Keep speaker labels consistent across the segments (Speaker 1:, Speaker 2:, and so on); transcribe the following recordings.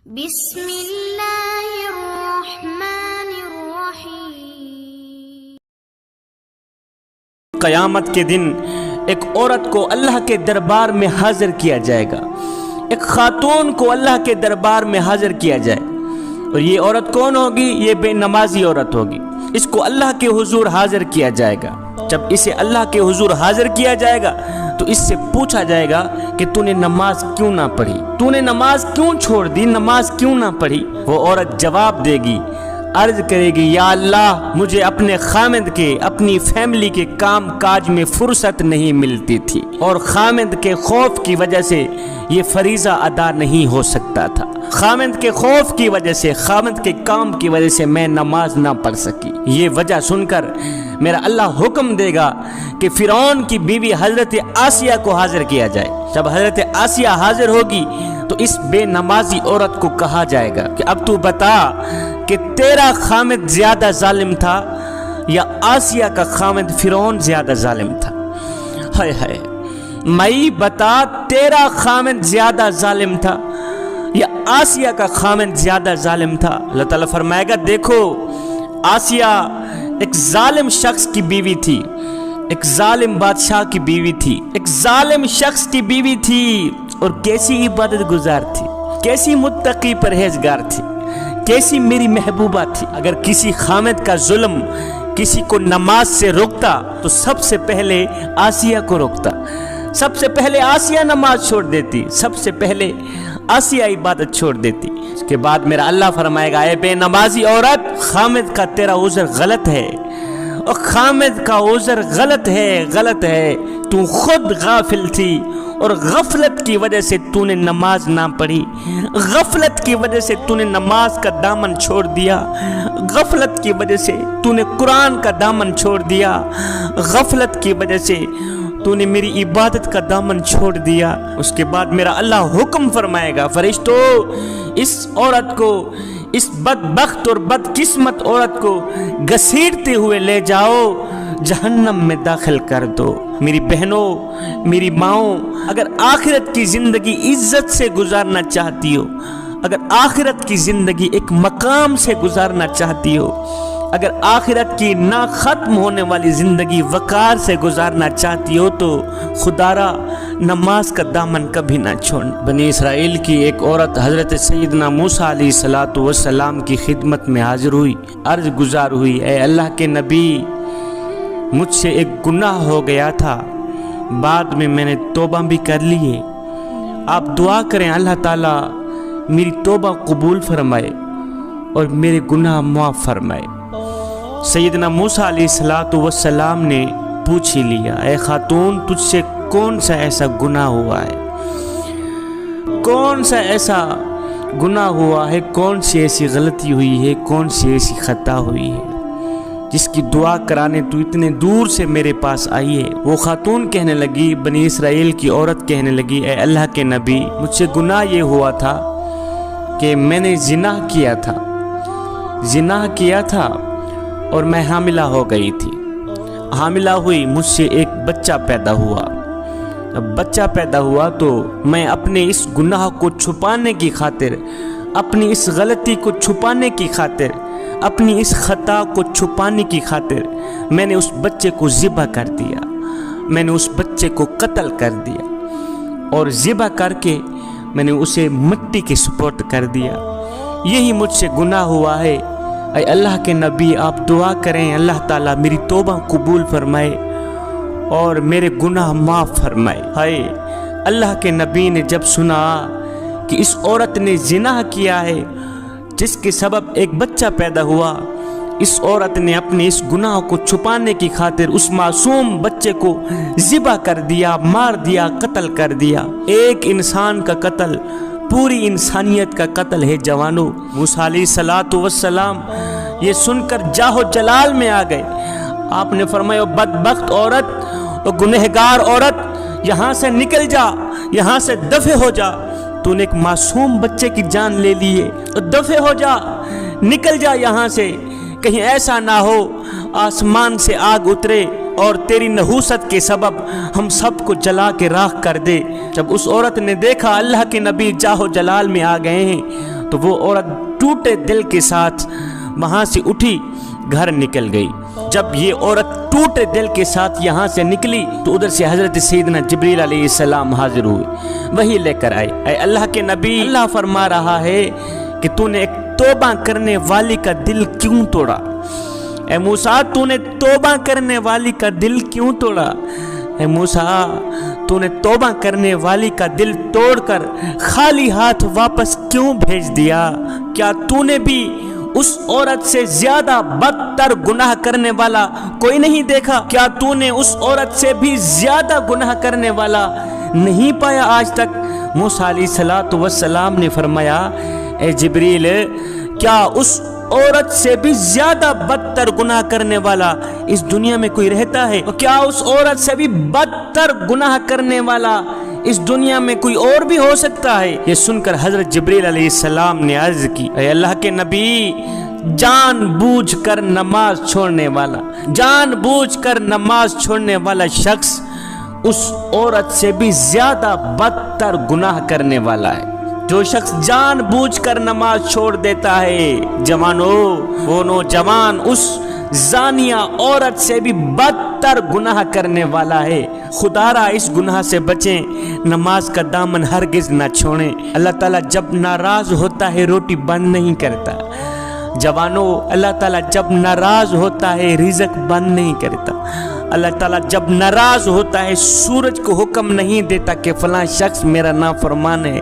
Speaker 1: بسم اللہ الرحمن الرحیم۔
Speaker 2: قیامت کے دن ایک عورت کو اللہ کے دربار میں حاضر کیا جائے گا، ایک خاتون کو اللہ کے دربار میں حاضر کیا جائے، اور یہ عورت کون ہوگی؟ یہ بے نمازی عورت ہوگی۔ اس کو اللہ کے حضور حاضر کیا جائے گا۔ جب اسے اللہ کے حضور حاضر کیا جائے گا تو اس سے پوچھا جائے گا کہ تو نے نماز کیوں نہ پڑھی، تو نے نماز کیوں چھوڑ دی، نماز کیوں نہ پڑھی؟ وہ عورت جواب دے گی، عرض کرے گی، یا اللہ مجھے اپنے خامد کے، اپنی فیملی کے کام کاج میں فرصت نہیں ملتی تھی، اور خامد کے خوف کی وجہ سے یہ فریضہ ادا نہیں ہو سکتا تھا، خامد کے خوف کی وجہ سے، خامد کے کام کی وجہ سے میں نماز نہ پڑھ سکی۔ یہ وجہ سن کر میرا اللہ حکم دے گا کہ فرعون کی بیوی حضرت آسیہ کو حاضر کیا جائے۔ جب حضرت آسیہ حاضر ہوگی تو اس بے نمازی عورت کو کہا جائے گا کہ اب تو بتا کہ تیرا خامد زیادہ ظالم تھا یا آسیہ کا خامد فرعون زیادہ ظالم تھا؟ ہائے ہائے، مئی بتا تیرا خامد زیادہ ظالم تھا یا آسیہ کا خامد زیادہ ظالم تھا؟ اللہ تعالیٰ فرمائے گا، دیکھو آسیہ ایک ظالم شخص کی بیوی تھی، ایک ظالم بادشاہ کی بیوی تھی، ایک ظالم شخص کی بیوی تھی، اور کیسی عبادت گزار تھی، کیسی متقی پرہیزگار تھی، کیسی میری محبوبہ تھی۔ اگر کسی خامد کا ظلم کسی کو نماز سے روکتا تو سب سے پہلے آسیہ کو روکتا، سب سے پہلے آسیہ نماز چھوڑ دیتی، سب سے پہلے آسیہ عبادت چھوڑ دیتی۔ اس کے بعد میرا اللہ فرمائے گا، اے بے نمازی عورت، خامد کا تیرا عذر غلط ہے، اور خامد کا عذر غلط ہے، تو خود غافل تھی، اور غفلت کی وجہ سے تو نے نماز نہ پڑھی، غفلت کی وجہ سے تو نے نماز کا دامن چھوڑ دیا، غفلت کی وجہ سے تو نے قرآن کا دامن چھوڑ دیا، غفلت کی وجہ سے تو نے میری عبادت کا دامن چھوڑ دیا۔ اس کے بعد میرا اللہ حکم فرمائے گا، فرشتو اس عورت کو، اس بدبخت اور بدقسمت عورت کو گھسیٹتے ہوئے لے جاؤ، جہنم میں داخل کر دو۔ میری بہنوں، میری ماؤں، اگر آخرت کی زندگی عزت سے گزارنا چاہتی ہو، اگر آخرت کی زندگی ایک مقام سے گزارنا چاہتی ہو، اگر آخرت کی نہ ختم ہونے والی زندگی وقار سے گزارنا چاہتی ہو تو خدا را نماز کا دامن کبھی نہ چھوڑنا۔ بنی اسرائیل کی ایک عورت حضرت سیدنا موسیٰ علیہ السلام کی خدمت میں حاضر ہوئی، عرض گزار ہوئی، اے اللہ کے نبی، مجھ سے ایک گناہ ہو گیا تھا، بعد میں نے توبہ بھی کر لی ہے، آپ دعا کریں اللہ تعالیٰ میری توبہ قبول فرمائے اور میرے گناہ معاف فرمائے۔ سیدنا موسیٰ علیہ السلام نے پوچھ ہی لیا، اے خاتون، تجھ سے کون سا ایسا گناہ ہوا ہے، کون سا ایسا گناہ ہوا ہے، کون سی ایسی غلطی ہوئی ہے، کون سی ایسی خطا ہوئی ہے جس کی دعا کرانے تو اتنے دور سے میرے پاس آئی ہے؟ وہ خاتون کہنے لگی، بنی اسرائیل کی عورت کہنے لگی، اے اللہ کے نبی، مجھ سے گناہ یہ ہوا تھا کہ میں نے زنا کیا تھا اور میں حاملہ ہو گئی تھی، حاملہ ہوئی، مجھ سے ایک بچہ پیدا ہوا، اب بچہ پیدا ہوا تو میں اپنے اس گناہ کو چھپانے کی خاطر، اپنی اس غلطی کو چھپانے کی خاطر، اپنی اس خطا کو چھپانے کی خاطر میں نے اس بچے کو ذبح کر دیا، میں نے اس بچے کو قتل کر دیا، اور ذبح کر کے میں نے اسے مٹی کے سپرد کر دیا، یہی مجھ سے گناہ ہوا ہے۔ اے اللہ کے نبی، آپ دعا کریں اللہ تعالیٰ میری توبہ قبول فرمائے اور میرے گناہ معاف فرمائے۔ ہائے، اللہ کے نبی نے جب سنا کہ اس عورت نے زنا کیا ہے جس کے سبب ایک بچہ پیدا ہوا، اس عورت نے اپنے اس گناہ کو چھپانے کی خاطر اس معصوم بچے کو ذبح کر دیا، مار دیا، قتل کر دیا۔ ایک انسان کا قتل پوری انسانیت کا قتل ہے جوانوں۔ موسیٰ علیہ السلام یہ سن کر جاہو جلال میں آ گئے، آپ نے فرمایا، بدبخت عورت اور گنہگار عورت، یہاں سے نکل جا، یہاں سے دفع ہو جا، تو نے ایک معصوم بچے کی جان لے لی ہے، دفع ہو جا، نکل جا یہاں سے، کہیں ایسا نہ ہو آسمان سے آگ اترے اور تیری نحوست کے سبب ہم سب کو جلا کے راکھ کر دے۔ جب اس عورت نے دیکھا اللہ کے نبی جاہو جلال میں آ گئے ہیں تو وہ عورت ٹوٹے دل کے ساتھ وہاں سے اٹھی، گھر نکل گئی۔ جب یہ عورت ٹوٹے دل کے ساتھ یہاں سے نکلی تو ادھر سے حضرت سیدنا جبریل علیہ السلام حاضر ہوئے، وہی لے کر آئے۔ اے اللہ کے نبی، اللہ فرما رہا ہے کہ تو نے ایک توبہ کرنے والی کا دل کیوں توڑا؟ اے موسیٰ، تو نے توبہ کرنے والی کا دل کیوں توڑا؟ اے موسیٰ، تو نے توبہ کرنے والی کا دل توڑ کر خالی ہاتھ واپس کیوں بھیج دیا؟ کیا تو نے بھی اس عورت سے زیادہ بدتر گناہ کرنے والا کوئی نہیں دیکھا؟ کیا تو نے اس عورت سے بھی زیادہ گناہ کرنے والا نہیں پایا آج تک؟ موسیٰ علیہ السلام نے فرمایا، اے جبریل، کیا اس عورت سے بھی زیادہ بدتر گناہ کرنے والا اس دنیا میں کوئی رہتا ہے؟ اور کیا اس عورت سے بھی بدتر گناہ کرنے والا اس دنیا میں کوئی اور بھی ہو سکتا ہے؟ یہ سن کر حضرت جبریل علیہ السلام نے عرض کی، اے اللہ کے نبی، جان بوجھ کر نماز چھوڑنے والا، جان بوجھ کر نماز چھوڑنے والا شخص اس عورت سے بھی زیادہ بدتر گناہ کرنے والا ہے۔ جو شخص جان بوجھ کر نماز چھوڑ دیتا ہے، جوانو، وہ نوجوان اس زانیہ عورت سے بھی بدتر گناہ کرنے والا ہے۔ خدا را اس گناہ سے بچیں، نماز کا دامن ہرگز نہ چھوڑیں۔ اللہ تعالیٰ جب ناراض ہوتا ہے روٹی بند نہیں کرتا۔ جوانو، اللہ تعالیٰ جب ناراض ہوتا ہے رزق بند نہیں کرتا۔ اللہ تعالیٰ جب ناراض ہوتا ہے سورج کو حکم نہیں دیتا کہ فلاں شخص میرا نافرمان ہے،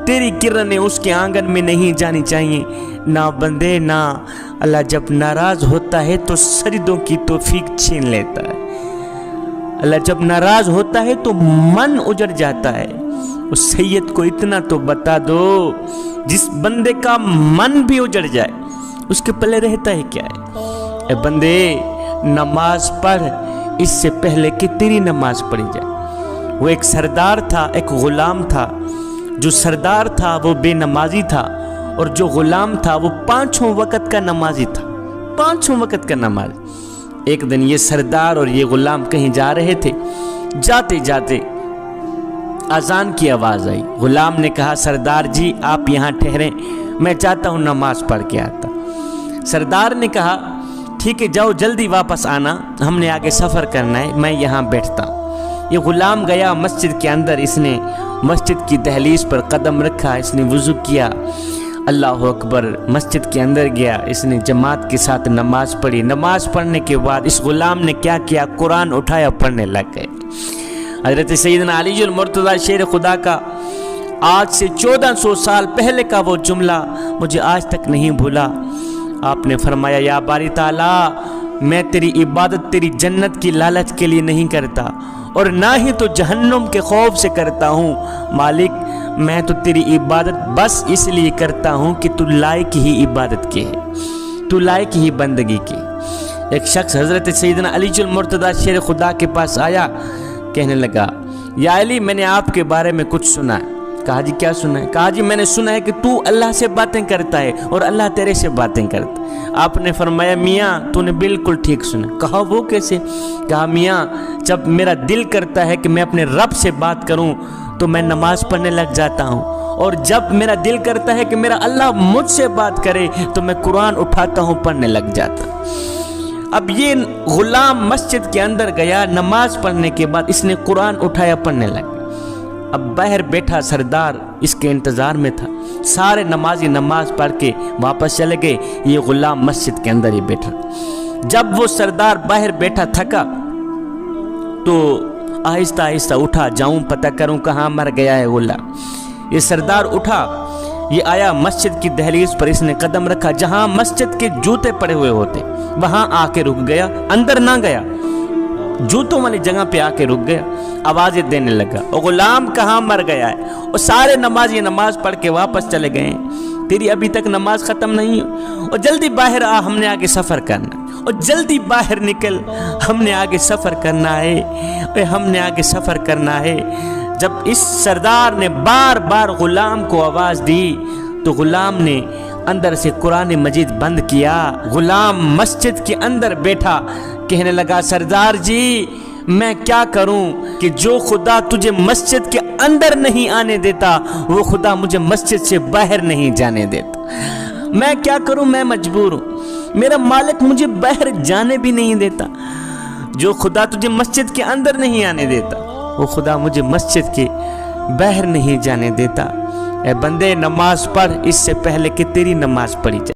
Speaker 2: تیری کرنیں اس کے آنگن میں نہیں جانی چاہیے۔ نہ بندے، نہ، اللہ جب ناراض ہوتا ہے تو سجدوں کی توفیق چھین لیتا ہے۔ اللہ جب ناراض ہوتا ہے تو من اجڑ جاتا ہے۔ اس سید کو اتنا تو بتا دو، جس بندے کا من بھی اجڑ جائے اس کے پلے رہتا ہے کیا ہے؟ اے بندے، نماز پڑھ اس سے پہلے کہ تیری نماز پڑھی جائے۔ وہ ایک سردار تھا، ایک غلام تھا۔ جو سردار تھا وہ بے نمازی تھا، اور جو غلام تھا وہ 5 وقت کا نمازی تھا، 5 وقت کا نماز۔ ایک دن یہ سردار اور یہ غلام کہیں جا رہے تھے، جاتے جاتے اذان کی آواز آئی۔ غلام نے کہا، سردار جی آپ یہاں ٹھہریں، میں چاہتا ہوں نماز پڑھ کے آتا۔ سردار نے کہا، ٹھیک ہے، جاؤ جلدی واپس آنا، ہم نے آگے سفر کرنا ہے، میں یہاں بیٹھتا ہوں۔ یہ غلام گیا مسجد کے اندر، اس نے مسجد کی دہلیز پر قدم رکھا، اس نے وضو کیا، اللہ اکبر، مسجد کے اندر گیا، اس نے جماعت کے ساتھ نماز پڑھی۔ نماز پڑھنے کے بعد اس غلام نے کیا کیا؟ قرآن اٹھایا، پڑھنے لگ گئے۔ حضرت سیدنا علی المرتضیٰ شیر خدا کا آج سے 1400 سال پہلے کا وہ جملہ مجھے آج تک نہیں بھولا۔ آپ نے فرمایا، یا باری تعالیٰ، میں تیری عبادت تیری جنت کی لالچ کے لیے نہیں کرتا، اور نہ ہی تو جہنم کے خوف سے کرتا ہوں۔ مالک، میں تو تیری عبادت بس اس لیے کرتا ہوں کہ تو لائق ہی عبادت کے ہے، تو لائق ہی بندگی کی۔ ایک شخص حضرت سیدنا علی المرتضیٰ شیر خدا کے پاس آیا، کہنے لگا، یا علی، میں نے آپ کے بارے میں کچھ سنا ہے۔ کہا جی کیا سنا ہے؟ کہا جی میں نے سنا ہے کہ تو اللہ سے باتیں کرتا ہے اور اللہ تیرے سے باتیں کرتا ہے۔ آپ نے فرمایا، میاں تو نے بالکل ٹھیک سنا۔ کہا وہ کیسے؟ کہا میاں، جب میرا دل کرتا ہے کہ میں اپنے رب سے بات کروں تو میں نماز پڑھنے لگ جاتا ہوں، اور جب میرا دل کرتا ہے کہ میرا اللہ مجھ سے بات کرے تو میں قرآن اٹھاتا ہوں، پڑھنے لگ جاتا ہوں۔ اب یہ غلام مسجد کے اندر گیا، نماز پڑھنے کے بعد اس نے قرآن اٹھایا، پڑھنے لگا۔ اب باہر بیٹھا سردار اس کے انتظار میں تھا۔ سارے نمازی نماز پڑھ کے واپس چلے گئے، یہ غلام مسجد کے اندر ہی بیٹھا۔ جب وہ سردار باہر بیٹھا تھکا تو آہستہ آہستہ اٹھا، جاؤں پتہ کروں کہاں مر گیا ہے غلام۔ یہ سردار اٹھا، یہ آیا مسجد کی دہلیز پر، اس نے قدم رکھا، جہاں مسجد کے جوتے پڑے ہوئے ہوتے وہاں آ کے رک گیا، اندر نہ گیا، جوتوں والی جگہ پہ آ کے رک گیا، آوازیں دینے لگا، اور غلام کہاں مر گیا ہے؟ اور سارے نمازی نماز پڑھ کے واپس چلے گئے، تیری ابھی تک نماز ختم نہیں ہو، اور جلدی باہر آ، ہم نے آگے سفر کرنا، اور جلدی باہر نکل، ہم نے آگے سفر کرنا ہے، اور ہم نے آگے سفر کرنا ہے۔ جب اس سردار نے بار بار غلام کو آواز دی تو غلام نے اندر سے قرآن مجید بند کیا۔ غلام مسجد کے اندر بیٹھا، کہنے لگا، سردار جی میں کیا کروں کہ جو خدا تجھے مسجد کے اندر نہیں آنے دیتا وہ خدا مجھے مسجد سے باہر نہیں جانے دیتا۔ میں کیا کروں، میں مجبور ہوں، میرا مالک مجھے باہر جانے بھی نہیں دیتا۔ جو خدا تجھے مسجد کے اندر نہیں آنے دیتا وہ خدا مجھے مسجد کے باہر نہیں جانے دیتا۔ اے بندے، نماز پڑھ اس سے پہلے کہ تیری نماز پڑھی جائے۔